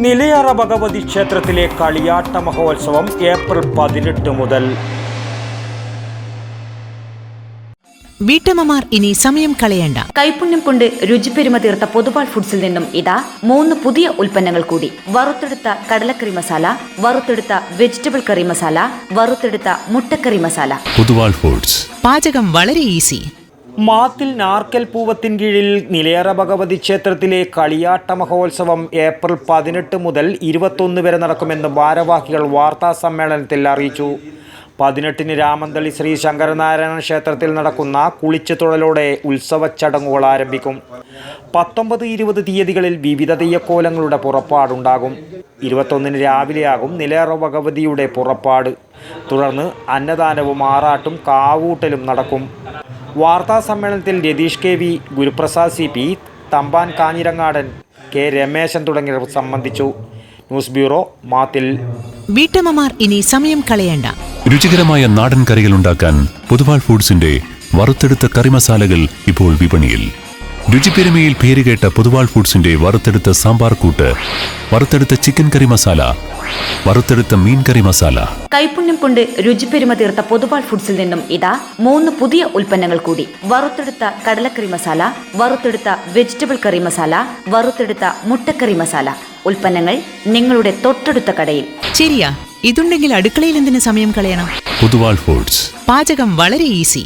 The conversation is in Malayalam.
നിലയറ ഭഗവതി ക്ഷേത്രത്തിലെ കളിയാട്ട മഹോത്സവം ഏപ്രിൽ 18 മുതൽ. വീട്ടമ്മമാർ ഇനി സമയം കളയണ്ട. കൈപുണ്യം കൊണ്ട് രുചിപ്പെരുമ തീർത്ത പൊതുവാൾ ഫുഡ്സിൽ നിന്നും ഇതാ 3 പുതിയ ഉൽപ്പന്നങ്ങൾ കൂടി. വറുത്തെടുത്ത കടലക്കറി മസാല, വറുത്തെടുത്ത വെജിറ്റബിൾ കറി മസാല, വറുത്തെടുത്ത മുട്ടക്കറി മസാല. പൊതുവാൾ ഫുഡ്സ്. പാചകം വളരെ ഈസി. മാത്തിൽ നാർക്കൽ പൂവത്തിൻ കീഴിൽ നിലയറ ഭഗവതി ക്ഷേത്രത്തിലെ കളിയാട്ട മഹോത്സവം ഏപ്രിൽ 18 മുതൽ 21 വരെ നടക്കുമെന്ന് ഭാരവാഹികൾ വാർത്താ സമ്മേളനത്തിൽ അറിയിച്ചു. 18-ന് രാമന്തളി ശ്രീ ശങ്കരനാരായണ ക്ഷേത്രത്തിൽ നടക്കുന്ന കുളിച്ചുതൊഴലോടെ ഉത്സവ ചടങ്ങുകൾ ആരംഭിക്കും. 19-20 തീയതികളിൽ വിവിധ തെയ്യക്കോലങ്ങളുടെ പുറപ്പാടുണ്ടാകും. 21-ന് രാവിലെയാകും നിലയറ ഭഗവതിയുടെ പുറപ്പാട്. തുടർന്ന് അന്നദാനവും ആറാട്ടും കാവൂട്ടലും നടക്കും. വാർത്താ സമ്മേളനത്തിൽ Ratheesh K V, Guruprasad CP, Thampan Kanhirangadan, K Rameshan തുടങ്ങിയവർ സംബന്ധിച്ചു. News bureau, Mathil. വീട്ടമ്മമാർ ഇനി സമയം കളയണ്ട. രുചികരമായ നാടൻ കറികൾ ഉണ്ടാക്കാൻ പൊതുവാൾ ഫുഡ്സിന്റെ വറുത്തെടുത്ത കറി മസാലകൾ ഇപ്പോൾ വിപണിയിൽ. രുചിപ്പെരുമയിൽ പേരുകേട്ട പൊതുവാൾ ഫുഡ്സിന്റെ വറുത്തെടുത്ത സാമ്പാർ കൂട്ട്, വറുത്തെടുത്ത ചിക്കൻ കറി മസാല, വറുത്തെടുത്ത മീൻ കറി മസാല. കൈപുണ്യം കൊണ്ട് രുചിപ്പെരുമ തീർത്ത പൊതുവാൾ ഫുഡ്സിൽ നിന്നും ഇതാ 3 പുതിയ ഉൽപ്പന്നങ്ങൾ കൂടി. വറുത്തെടുത്ത കടലക്കറി മസാല, വറുത്തെടുത്ത വെജിറ്റബിൾ കറി മസാല, വറുത്തെടുത്ത മുട്ടക്കറി മസാല. ഉൽപ്പന്നങ്ങൾ നിങ്ങളുടെ തൊട്ടടുത്ത കടയിൽ. ശരിയാ, ഇതുണ്ടെങ്കിൽ അടുക്കളയിൽ എന്തിനു സമയം കളയണം? പൊതുവാൾ ഫുഡ്സ്. പാചകം വളരെ ഈസി.